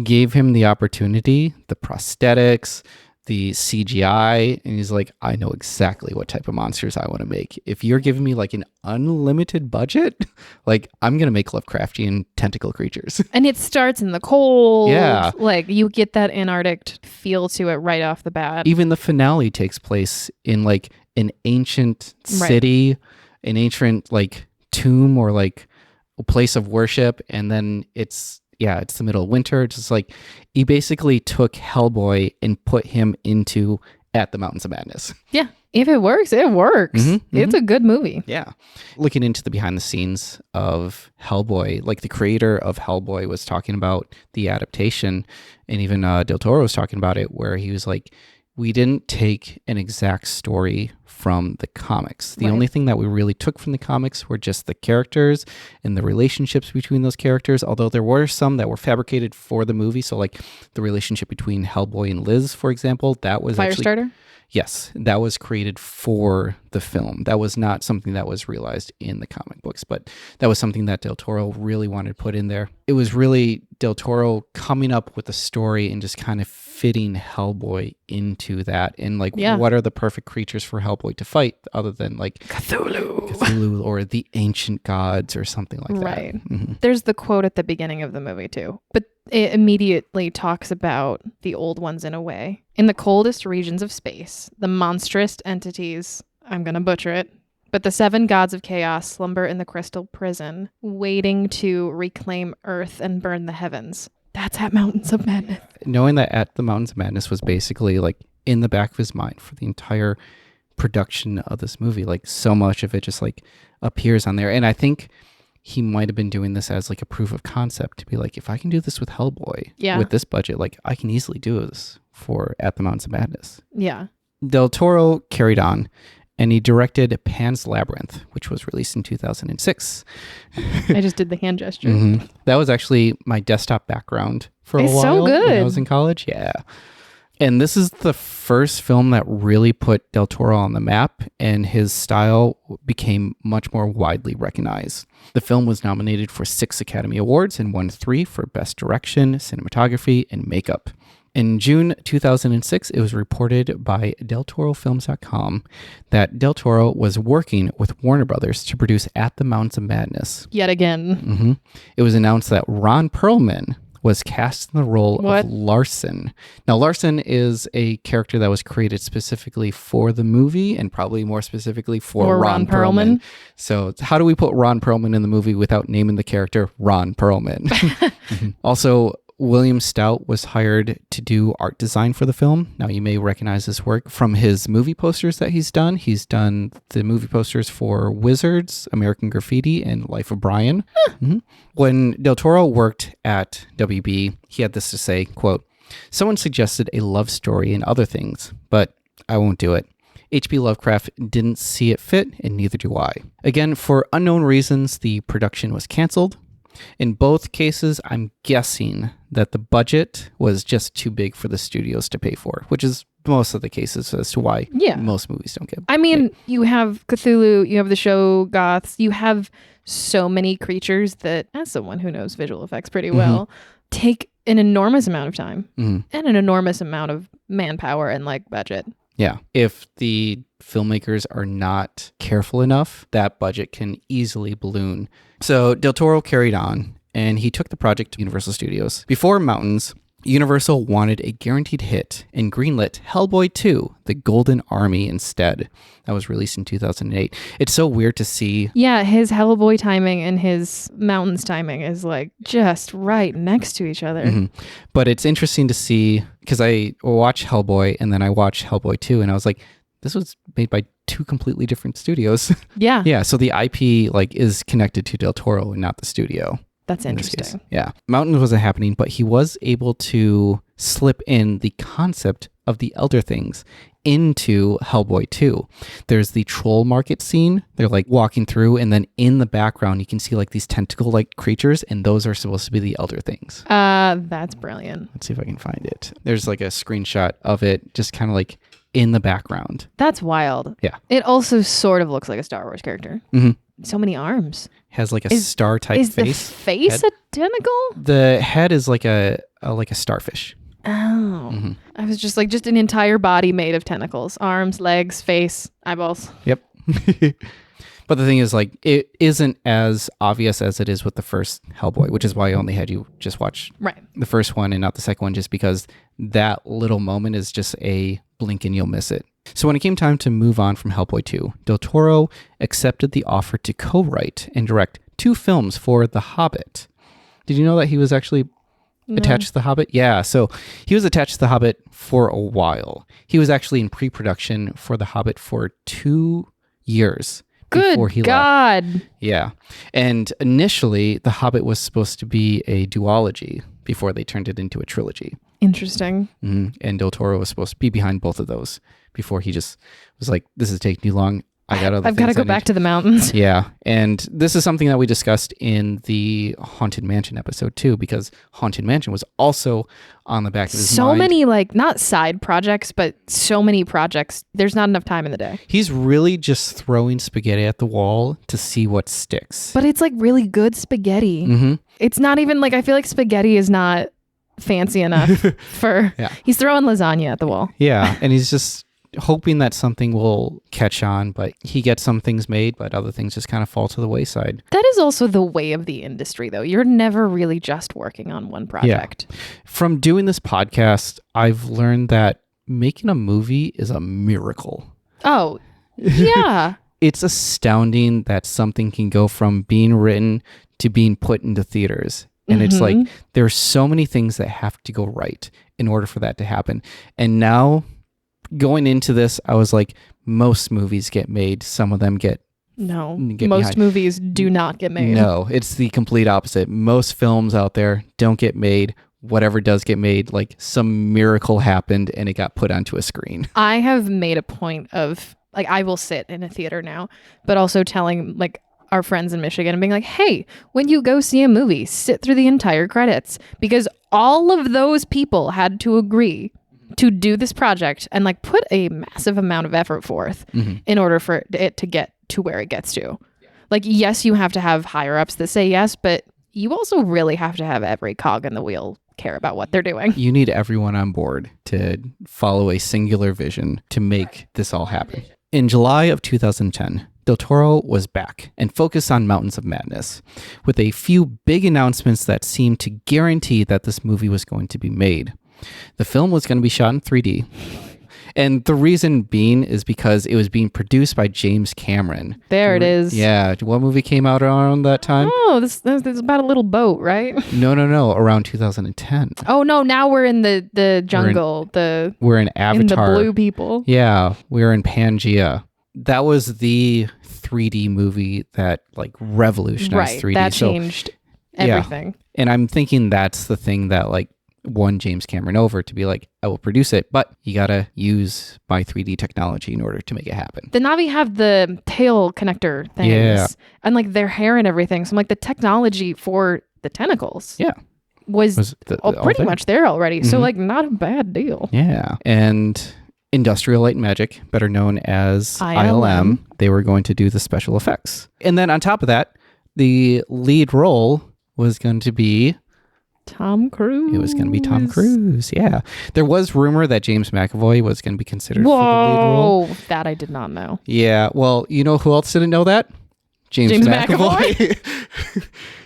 S2: gave him the opportunity, the prosthetics, the CGI, and he's like, I know exactly what type of monsters I want to make. If you're giving me like an unlimited budget, like I'm going to make Lovecraftian tentacle creatures.
S1: And it starts in the cold.
S2: Yeah.
S1: Like you get that Antarctic feel to it right off the bat.
S2: Even the finale takes place in like an ancient city, an ancient like tomb or like a place of worship. And then it's the middle of winter. It's just like he basically took Hellboy and put him into At the Mountains of Madness.
S1: Yeah. If it works, it works. It's a good movie.
S2: Yeah. Looking into the behind the scenes of Hellboy, like the creator of Hellboy was talking about the adaptation, and even Del Toro was talking about it, where he was like, we didn't take an exact story from the comics. The only thing that we really took from the comics were just the characters and the relationships between those characters, although there were some that were fabricated for the movie. So like the relationship between Hellboy and Liz, for example, that was
S1: Firestarter?
S2: Yes, that was created for the film. That was not something that was realized in the comic books, but that was something that Del Toro really wanted to put in there. It was really Del Toro coming up with a story and just kind of fitting Hellboy into that. And like, what are the perfect creatures for Hellboy to fight other than like Cthulhu or the ancient gods or something like that.
S1: Right. There's the quote at the beginning of the movie too, but it immediately talks about the old ones in a way. In the coldest regions of space, the monstrous entities, I'm going to butcher it, but the 7 gods of chaos slumber in the crystal prison, waiting to reclaim Earth and burn the heavens. That's At Mountains of Madness.
S2: Knowing that At the Mountains of Madness was basically like in the back of his mind for the entire production of this movie, like so much of it just like appears on there. And I think he might have been doing this as like a proof of concept to be like, if I can do this with Hellboy with this budget, like I can easily do this for At the Mountains of Madness.
S1: Yeah.
S2: Del Toro carried on and he directed Pan's Labyrinth, which was released in 2006.
S1: I just did the hand gesture.
S2: That was actually my desktop background for a while.
S1: It's so good.
S2: When I was in college. Yeah. And this is the first film that really put Del Toro on the map, and his style became much more widely recognized. The film was nominated for 6 Academy Awards and won 3 for Best Direction, Cinematography, and Makeup. In June 2006, it was reported by DelToroFilms.com that Del Toro was working with Warner Brothers to produce At the Mountains of Madness.
S1: Yet again.
S2: It was announced that Ron Perlman was cast in the role of Larson. Now, Larson is a character that was created specifically for the movie and probably more specifically for Ron Perlman. So how do we put Ron Perlman in the movie without naming the character Ron Perlman? Also, William Stout was hired to do art design for the film. Now, you may recognize this work from his movie posters that he's done. He's done the movie posters for Wizards, American Graffiti, and Life of Brian. When Del Toro worked at WB, he had this to say, quote, "Someone suggested a love story and other things, but I won't do it. H.P. Lovecraft didn't see it fit, and neither do I." Again, for unknown reasons, the production was canceled. In both cases, I'm guessing that the budget was just too big for the studios to pay for, which is most of the cases as to why most movies don't get.
S1: I mean, you have Cthulhu, you have the show Goths, you have so many creatures that, as someone who knows visual effects pretty well, take an enormous amount of time and an enormous amount of manpower and like budget.
S2: Yeah. If the filmmakers are not careful enough, that budget can easily balloon. So Del Toro carried on and he took the project to Universal Studios. Before Mountains, Universal wanted a guaranteed hit and greenlit Hellboy 2, The Golden Army instead. That was released in 2008. It's so weird to see.
S1: Yeah, his Hellboy timing and his Mountains timing is like just right next to each other.
S2: But it's interesting to see because I watched Hellboy and then I watched Hellboy 2 and I was like, this was made by 2 completely different studios.
S1: Yeah.
S2: Yeah, so the IP like is connected to Del Toro and not the studio.
S1: That's interesting.
S2: Yeah. Mountains wasn't happening, but he was able to slip in the concept of the Elder Things into Hellboy 2. There's the troll market scene. They're like walking through, and then in the background, you can see like these tentacle-like creatures, and those are supposed to be the Elder Things.
S1: That's brilliant.
S2: Let's see if I can find it. There's like a screenshot of it, just kind of like in the background.
S1: That's wild.
S2: Yeah.
S1: It also sort of looks like a Star Wars character. So many arms.
S2: Has like a star type face.
S1: Is the face
S2: head.
S1: a tentacle?
S2: The head is like a starfish.
S1: Oh. I was just like, just an entire body made of tentacles. Arms, legs, face, eyeballs.
S2: Yep. But the thing is, like, it isn't as obvious as it is with the first Hellboy, which is why I only had you just watch the first one and not the second one, just because that little moment is just a blink and you'll miss it. So when it came time to move on from Hellboy 2, Del Toro accepted the offer to co-write and direct 2 films for The Hobbit. Did you know that he was actually attached to The Hobbit? Yeah, so he was attached to The Hobbit for a while. He was actually in pre-production for The Hobbit for 2 years. Before he
S1: God.
S2: left. Yeah. And initially, The Hobbit was supposed to be a duology before they turned it into a trilogy.
S1: Interesting.
S2: And Del Toro was supposed to be behind both of those before he just was like, this is taking too long. I've got to
S1: go back to the mountains.
S2: Yeah. And this is something that we discussed in the Haunted Mansion episode too, because Haunted Mansion was also on the back of his mind.
S1: So many, like, not side projects, but so many projects. There's not enough time in the day.
S2: He's really just throwing spaghetti at the wall to see what sticks.
S1: But it's like really good spaghetti.
S2: Mm-hmm.
S1: It's not even like, I feel like spaghetti is not fancy enough for, he's throwing lasagna at the wall.
S2: Yeah. And he's just hoping that something will catch on, but he gets some things made, but other things just kind of fall to the wayside.
S1: That is also the way of the industry, though. You're never really just working on one project.
S2: Yeah. From doing this podcast, I've learned that making a movie is a miracle.
S1: Oh, yeah.
S2: It's astounding that something can go from being written to being put into theaters. And it's like, there's so many things that have to go right in order for that to happen. And now, going into this, I was like, most movies get made. Some of them get
S1: most
S2: behind.
S1: movies do not get made.
S2: No, it's the complete opposite. Most films out there don't get made. Whatever does get made, like some miracle happened and it got put onto a screen.
S1: I have made a point of, like, I will sit in a theater now, but also telling, like, our friends in Michigan and being like, hey, when you go see a movie, sit through the entire credits, because all of those people had to agree to do this project and, like, put a massive amount of effort forth in order for it to get to where it gets to. Like, yes, you have to have higher ups that say yes, but you also really have to have every cog in the wheel care about what they're doing.
S2: You need everyone on board to follow a singular vision to make this all happen. In July of 2010, Del Toro was back and focused on Mountains of Madness, with a few big announcements that seemed to guarantee that this movie was going to be made. The film was going to be shot in 3D. And the reason being is because it was being produced by James Cameron.
S1: It is.
S2: Yeah. What movie came out around that time?
S1: Oh, this is about a little boat, right?
S2: No. Around 2010.
S1: Oh, no. Now we're in the jungle.
S2: We're in Avatar.
S1: In the blue people.
S2: Yeah. We're in Pangea. That was the 3D movie that, like, revolutionized 3D.
S1: That changed everything.
S2: Yeah. And I'm thinking that's the thing that, like, won James Cameron over to be like, I will produce it, but you gotta use my 3D technology in order to make it happen.
S1: The Na'vi have the tail connector things and, like, their hair and everything. So I'm like, the technology for the tentacles was pretty much there already. So, like, not a bad deal.
S2: Yeah. And Industrial Light and Magic, better known as ILM, they were going to do the special effects. And then on top of that, the lead role was going to be
S1: Tom Cruise.
S2: It was going to be Tom Cruise, yeah. There was rumor that James McAvoy was going to be considered for the lead role.
S1: Whoa, that I did not know.
S2: Yeah, well, you know who else didn't know that? James McAvoy.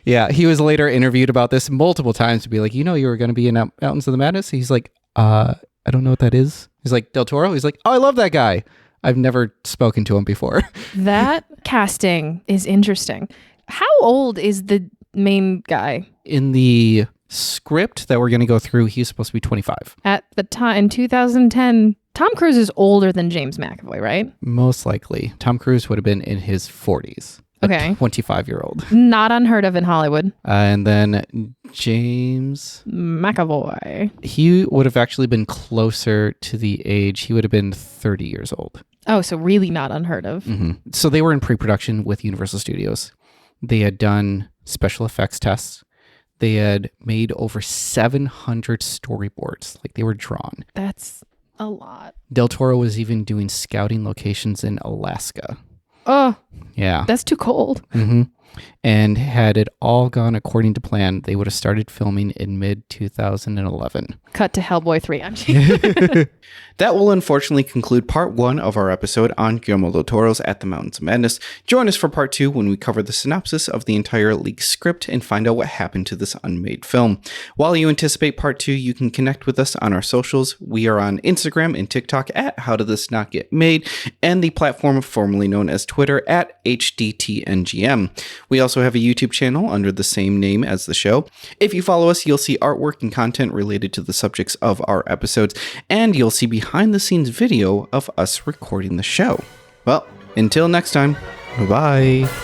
S2: Yeah, he was later interviewed about this multiple times to be like, you know, you were going to be in Mountains of the Madness? He's like, I don't know what that is. He's like, Del Toro? He's like, oh, I love that guy. I've never spoken to him before.
S1: That casting is interesting. How old is the main guy?
S2: In the script that we're going to go through, he's supposed to be 25.
S1: At the time, in 2010, Tom Cruise is older than James McAvoy, right?
S2: Most likely. Tom Cruise would have been in his 40s.
S1: Okay.
S2: A 25-year-old.
S1: Not unheard of in Hollywood.
S2: And then James
S1: McAvoy.
S2: He would have actually been closer to the age. He would have been 30 years old.
S1: Oh, so really not unheard of.
S2: Mm-hmm. So they were in pre-production with Universal Studios. They had done special effects tests. They had made over 700 storyboards. Like, they were drawn.
S1: That's a lot.
S2: Del Toro was even doing scouting locations in Alaska.
S1: Oh.
S2: Yeah.
S1: That's too cold.
S2: Mm-hmm. And had it all gone according to plan, they would have started filming in mid-2011.
S1: Cut to Hellboy 3.
S2: That will unfortunately conclude part 1 of our episode on Guillermo del Toro's At the Mountains of Madness. Join us for part 2 when we cover the synopsis of the entire leaked script and find out what happened to this unmade film. While you anticipate part 2, you can connect with us on our socials. We are on Instagram and TikTok at How Did This Not Get Made, and the platform formerly known as Twitter at HDTNGM. We also have a YouTube channel under the same name as the show. If you follow us, you'll see artwork and content related to the subjects of our episodes, and you'll see behind the scenes video of us recording the show. Well, until next time, bye-bye.